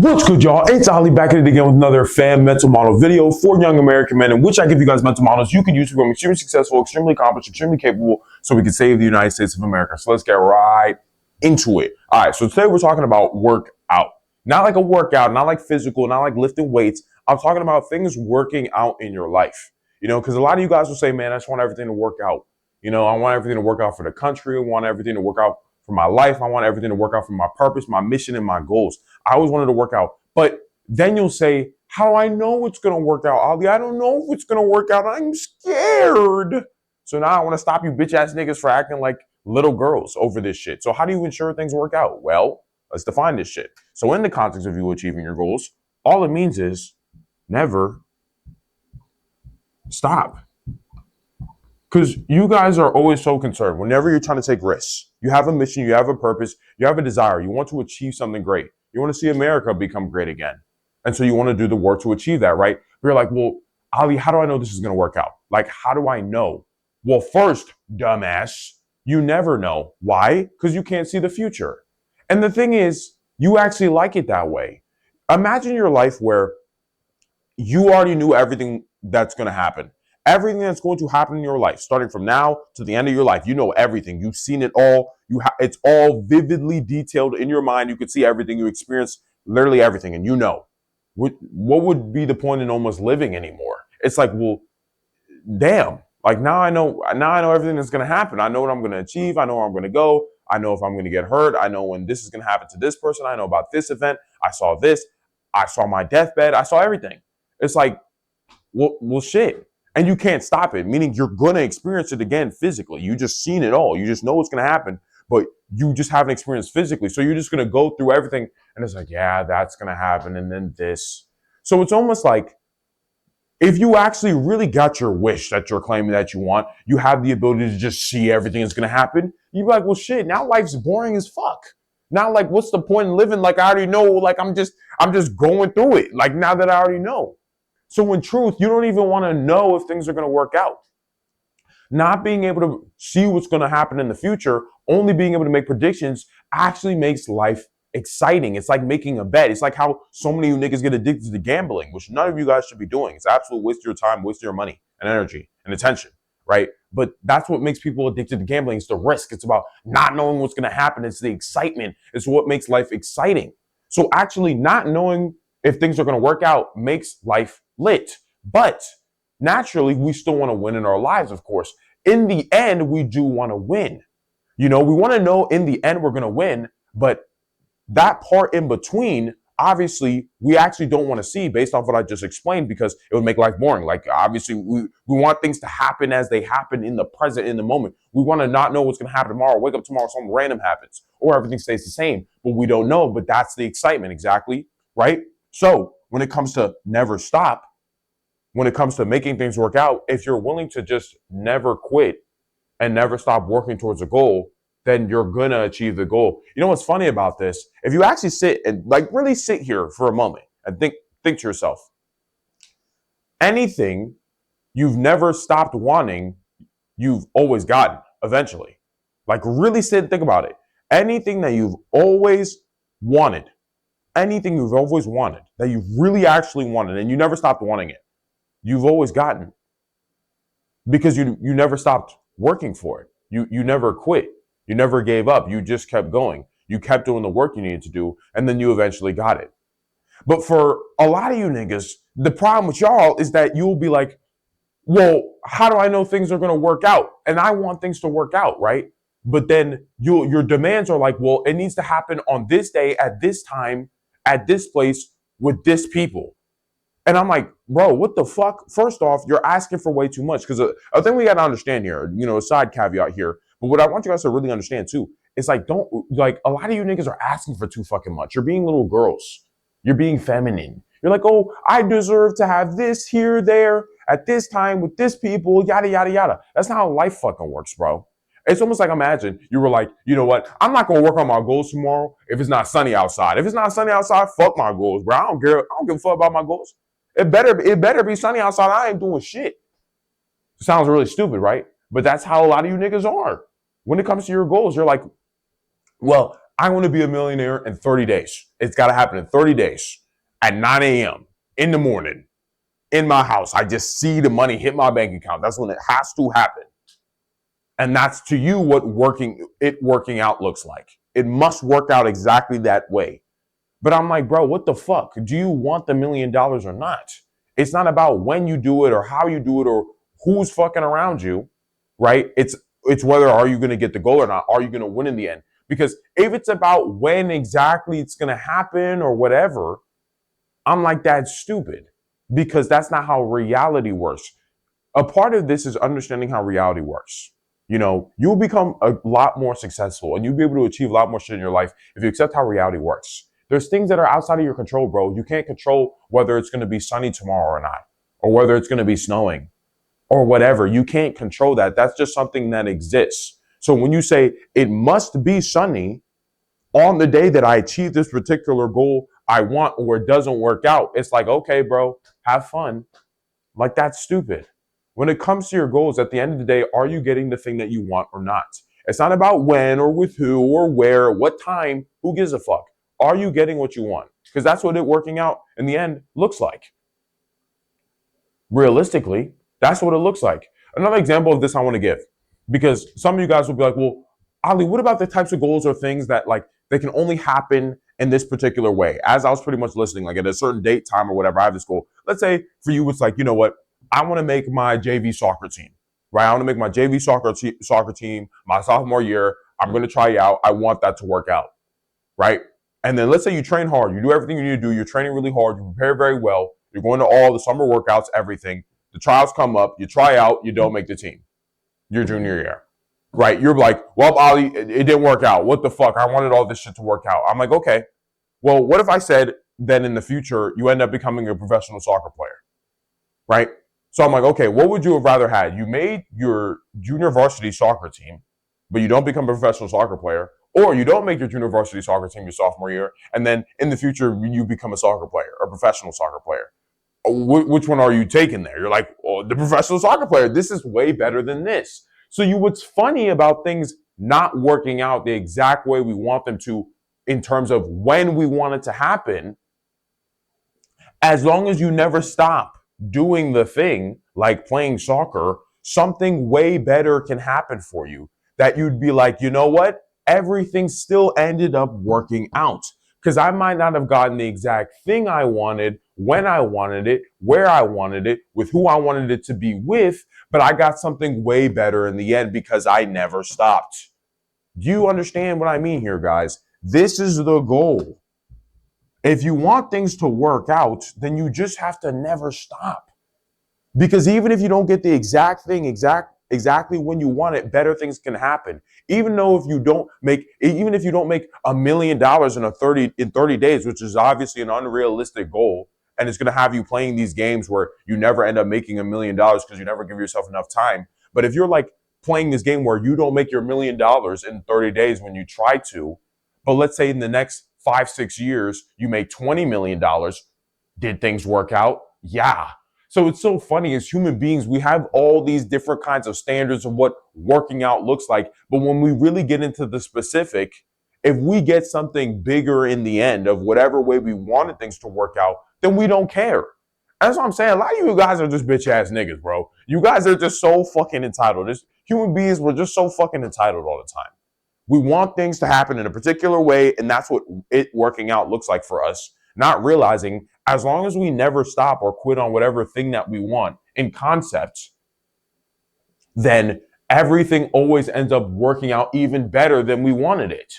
What's good, y'all? It's Ali back at it again with another fan mental model video for young American men in which I give you guys mental models you can use to become extremely successful, extremely accomplished, extremely capable so we can save the United States of America. So let's get right into it. All right, so today we're talking about workout. Not like a workout, not like physical, not like lifting weights. I'm talking about things working out in your life. You know, because a lot of you guys will say, man, I just want everything to work out. You know, I want everything to work out for the country. I want everything to work out for my life. I want everything to work out for my purpose, my mission, and my goals. I always wanted to work out. But then you'll say, how do I know it's going to work out, Ali? I don't know if it's going to work out. I'm scared. So now I want to stop you bitch ass niggas for acting like little girls over this shit. So how do you ensure things work out? Well, let's define this shit. So in the context of you achieving your goals, all it means is never stop. Because you guys are always so concerned. Whenever you're trying to take risks, you have a mission, you have a purpose, you have a desire, you want to achieve something great. You want to see America become great again. And so you want to do the work to achieve that, right? But you're like, well, Ali, how do I know this is going to work out? Like, how do I know? Well, first, dumbass, you never know. Why? Because you can't see the future. And the thing is, you actually like it that way. Imagine your life where you already knew everything that's going to happen. Everything that's going to happen in your life, starting from now to the end of your life, you know everything. You've seen it all. It's all vividly detailed in your mind. You can see everything. You experience literally everything, and you know. What would be the point in almost living anymore? It's like, well, damn. Like now I know everything that's going to happen. I know what I'm going to achieve. I know where I'm going to go. I know if I'm going to get hurt. I know when this is going to happen to this person. I know about this event. I saw this. I saw my deathbed. I saw everything. It's like, well, shit. And you can't stop it, meaning you're going to experience it again physically. You just seen it all. You just know what's going to happen, but you just haven't experienced physically. So you're just going to go through everything. And it's like, yeah, that's going to happen. And then this. So it's almost like if you actually really got your wish that you're claiming that you want, you have the ability to just see everything that's going to happen. You'd be like, well, shit, now life's boring as fuck. Now, like, what's the point in living? Like, I already know, like, I'm just going through it. Like, now that I already know. So in truth, you don't even want to know if things are going to work out. Not being able to see what's going to happen in the future, only being able to make predictions actually makes life exciting. It's like making a bet. It's like how so many of you niggas get addicted to gambling, which none of you guys should be doing. It's absolute waste of your time, waste of your money and energy and attention, right? But that's what makes people addicted to gambling. It's the risk. It's about not knowing what's going to happen. It's the excitement. It's what makes life exciting. So actually not knowing if things are going to work out makes life lit. But naturally, we still want to win in our lives, of course. In the end, we do want to win. You know, we want to know in the end we're going to win, but that part in between, obviously, we actually don't want to see based off what I just explained because it would make life boring. Like, obviously, we want things to happen as they happen in the present, in the moment. We want to not know what's going to happen tomorrow. Wake up tomorrow, something random happens, or everything stays the same, but we don't know. But that's the excitement, exactly, right? So when it comes to never stop, when it comes to making things work out, if you're willing to just never quit and never stop working towards a goal, then you're going to achieve the goal. You know what's funny about this? If you actually sit and like really sit here for a moment and think to yourself, anything you've never stopped wanting, you've always gotten eventually. Like really sit and think about it. Anything that you've always wanted, anything you've always wanted, that you really actually wanted, and you never stopped wanting it, you've always gotten. Because you never stopped working for it. You never quit. You never gave up. You just kept going. You kept doing the work you needed to do, and then you eventually got it. But for a lot of you niggas, the problem with y'all is that you'll be like, well, how do I know things are going to work out? And I want things to work out, right? But then your demands are like, well, it needs to happen on this day, at this time, at this place, with this people. And I'm like, bro, what the fuck? First off, you're asking for way too much. Because a thing we got to understand here, you know, a side caveat here, but what I want you guys to really understand too, is like, a lot of you niggas are asking for too fucking much. You're being little girls. You're being feminine. You're like, oh, I deserve to have this here, there, at this time, with this people, yada, yada, yada. That's not how life fucking works, bro. It's almost like, imagine you were like, you know what? I'm not going to work on my goals tomorrow if it's not sunny outside. If it's not sunny outside, fuck my goals, bro. I don't care. I don't give a fuck about my goals. It better be sunny outside. I ain't doing shit. Sounds really stupid, right? But that's how a lot of you niggas are. When it comes to your goals, you're like, well, I want to be a millionaire in 30 days. It's got to happen in 30 days at 9 a.m. in the morning in my house. I just see the money hit my bank account. That's when it has to happen. And that's to you what working out looks like. It must work out exactly that way. But I'm like, bro, what the fuck? Do you want the $1 million or not? It's not about when you do it or how you do it or who's fucking around you, right? It's whether are you going to get the goal or not? Are you going to win in the end? Because if it's about when exactly it's going to happen or whatever, I'm like, that's stupid because that's not how reality works. A part of this is understanding how reality works. You know, you'll become a lot more successful and you'll be able to achieve a lot more shit in your life if you accept how reality works. There's things that are outside of your control, bro. You can't control whether it's going to be sunny tomorrow or not, or whether it's going to be snowing or whatever. You can't control that. That's just something that exists. So when you say it must be sunny on the day that I achieve this particular goal I want or it doesn't work out, it's like, okay, bro, have fun. Like, that's stupid. When it comes to your goals, at the end of the day, are you getting the thing that you want or not? It's not about when or with who or where, what time, who gives a fuck. Are you getting what you want? Because that's what it working out in the end looks like. Realistically, that's what it looks like. Another example of this I want to give, because some of you guys will be like, well, Ali, what about the types of goals or things that like they can only happen in this particular way? As I was pretty much listening, like at a certain date, time or whatever, I have this goal. Let's say for you, it's like, you know what? I want to make my JV soccer team, right? I want to make my JV soccer team my sophomore year. I'm going to try out. I want that to work out, right? And then let's say you train hard. You do everything you need to do. You're training really hard. You prepare very well. You're going to all the summer workouts, everything. The trials come up. You try out. You don't make the team your junior year, right? You're like, well, Ali, it didn't work out. What the fuck? I wanted all this shit to work out. I'm like, okay. Well, what if I said then in the future you end up becoming a professional soccer player, right? So I'm like, okay, what would you have rather had? You made your junior varsity soccer team, but you don't become a professional soccer player, or you don't make your junior varsity soccer team your sophomore year, and then in the future you become a soccer player, a professional soccer player. Which one are you taking there? You're like, oh, the professional soccer player. This is way better than this. So what's funny about things not working out the exact way we want them to in terms of when we want it to happen, as long as you never stop doing the thing like playing soccer, something way better can happen for you that you'd be like, you know what? Everything still ended up working out because I might not have gotten the exact thing I wanted, when I wanted it, where I wanted it, with who I wanted it to be with, but I got something way better in the end because I never stopped. Do you understand what I mean here, guys? This is the goal. If you want things to work out, then you just have to never stop. Because even if you don't get the exact thing exactly when you want it, better things can happen. Even if you don't make $1 million in 30 days, which is obviously an unrealistic goal, and it's going to have you playing these games where you never end up making $1 million because you never give yourself enough time. But if you're like playing this game where you don't make your $1 million in 30 days when you try to, but let's say in the next 5-6 years, you make $20 million. Did things work out? Yeah. So it's so funny as human beings, we have all these different kinds of standards of what working out looks like. But when we really get into the specific, if we get something bigger in the end of whatever way we wanted things to work out, then we don't care. That's what I'm saying. A lot of you guys are just bitch ass niggas, bro. You guys are just so fucking entitled. This human beings, we're just so fucking entitled all the time. We want things to happen in a particular way, and that's what it working out looks like for us. Not realizing as long as we never stop or quit on whatever thing that we want in concept, then everything always ends up working out even better than we wanted it.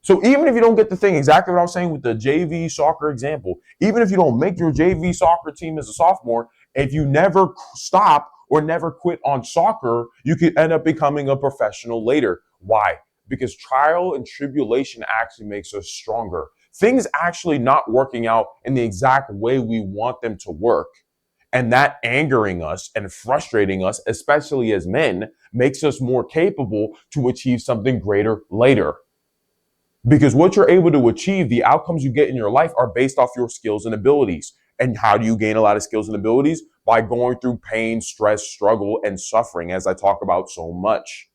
So even if you don't get the thing, exactly what I was saying with the JV soccer example, even if you don't make your JV soccer team as a sophomore, if you never stop or never quit on soccer, you could end up becoming a professional later. Why? Because trial and tribulation actually makes us stronger. Things actually not working out in the exact way we want them to work, and that angering us and frustrating us, especially as men, makes us more capable to achieve something greater later. Because what you're able to achieve, the outcomes you get in your life are based off your skills and abilities. And how do you gain a lot of skills and abilities? By going through pain, stress, struggle, and suffering, as I talk about so much.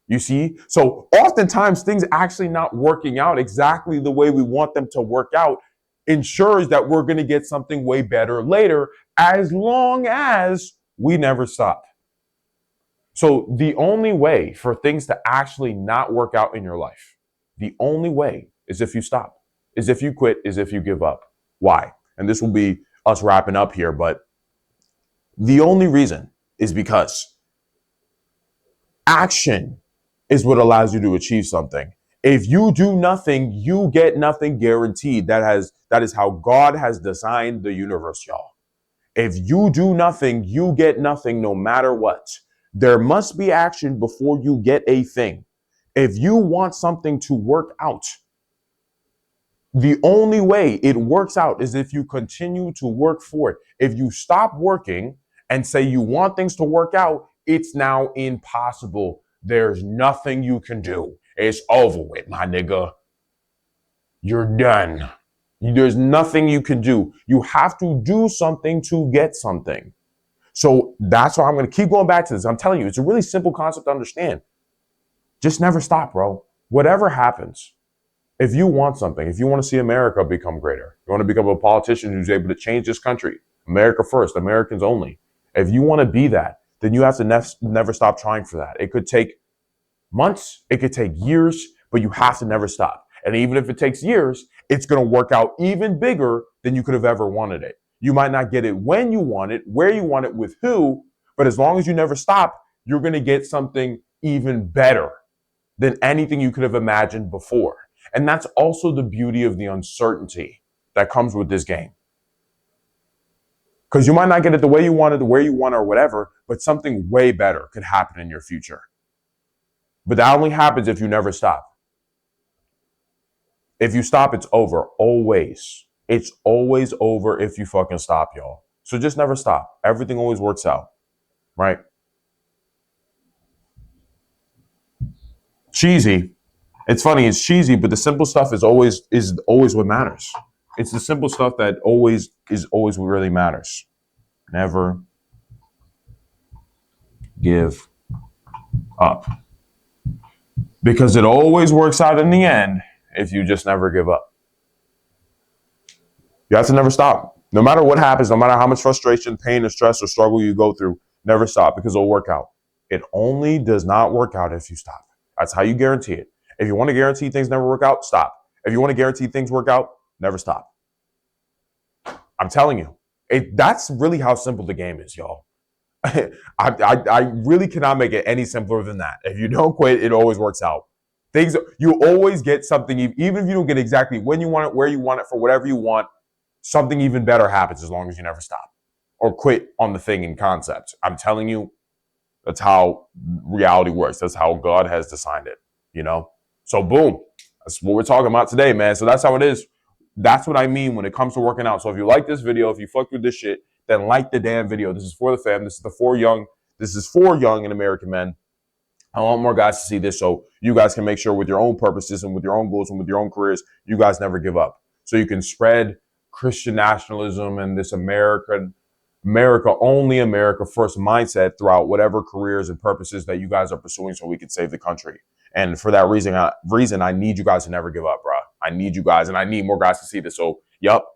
You see? So oftentimes things actually not working out exactly the way we want them to work out ensures that we're going to get something way better later, as long as we never stop. So the only way for things to actually not work out in your life, the only way is if you stop, is if you quit, is if you give up. Why? And this will be us wrapping up here, but the only reason is because action is what allows you to achieve something. If you do nothing, you get nothing guaranteed. That is how God has designed the universe, y'all. If you do nothing, you get nothing no matter what. There must be action before you get a thing. If you want something to work out, the only way it works out is if you continue to work for it. If you stop working and say you want things to work out, it's now impossible. There's nothing you can do. It's over with, my nigga. You're done. There's nothing you can do. You have to do something to get something. So that's why I'm going to keep going back to this. I'm telling you, it's a really simple concept to understand. Just never stop, bro. Whatever happens, if you want something, if you want to see America become greater, you want to become a politician who's able to change this country, America first, Americans only. If you want to be that, then you have to never stop trying for that. It could take months, it could take years, but you have to never stop. And even if it takes years, it's going to work out even bigger than you could have ever wanted it. You might not get it when you want it, where you want it, with who, but as long as you never stop, you're going to get something even better than anything you could have imagined before. And that's also the beauty of the uncertainty that comes with this game. Because you might not get it the way you want it, the way you want it, or whatever, but something way better could happen in your future. But that only happens if you never stop. If you stop, it's over. Always. It's always over if you fucking stop, y'all. So just never stop. Everything always works out, right? Cheesy. It's funny, it's cheesy, but the simple stuff is always what matters. It's the simple stuff that always what really matters. Never give up. Because it always works out in the end if you just never give up. You have to never stop. No matter what happens, no matter how much frustration, pain, or stress, or struggle you go through, never stop, because it'll work out. It only does not work out if you stop. That's how you guarantee it. If you want to guarantee things never work out, stop. If you want to guarantee things work out, never stop. I'm telling you, that's really how simple the game is, y'all. I really cannot make it any simpler than that. If you don't quit, it always works out. You always get something, even if you don't get exactly when you want it, where you want it, for whatever you want, something even better happens as long as you never stop or quit on the thing in concept. I'm telling you, that's how reality works. That's how God has designed it, you know? So boom, that's what we're talking about today, man. So that's how it is. That's what I mean when it comes to working out. So if you like this video, if you fucked with this shit, then like the damn video. This is for the fam. This is for young and American men. I want more guys to see this so you guys can make sure with your own purposes and with your own goals and with your own careers, you guys never give up. So you can spread Christian nationalism and this America only, America first mindset throughout whatever careers and purposes that you guys are pursuing so we can save the country. And for that reason, I need you guys to never give up, bro. I need you guys, and I need more guys to see this. So,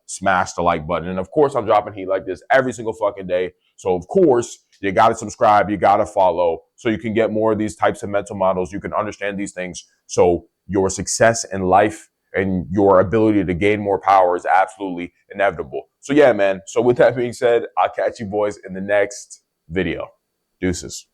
smash the like button. And of course, I'm dropping heat like this every single fucking day. So, of course, you got to subscribe, you got to follow so you can get more of these types of mental models. You can understand these things so your success in life and your ability to gain more power is absolutely inevitable. So, yeah, man. So with that being said, I'll catch you boys in the next video. Deuces.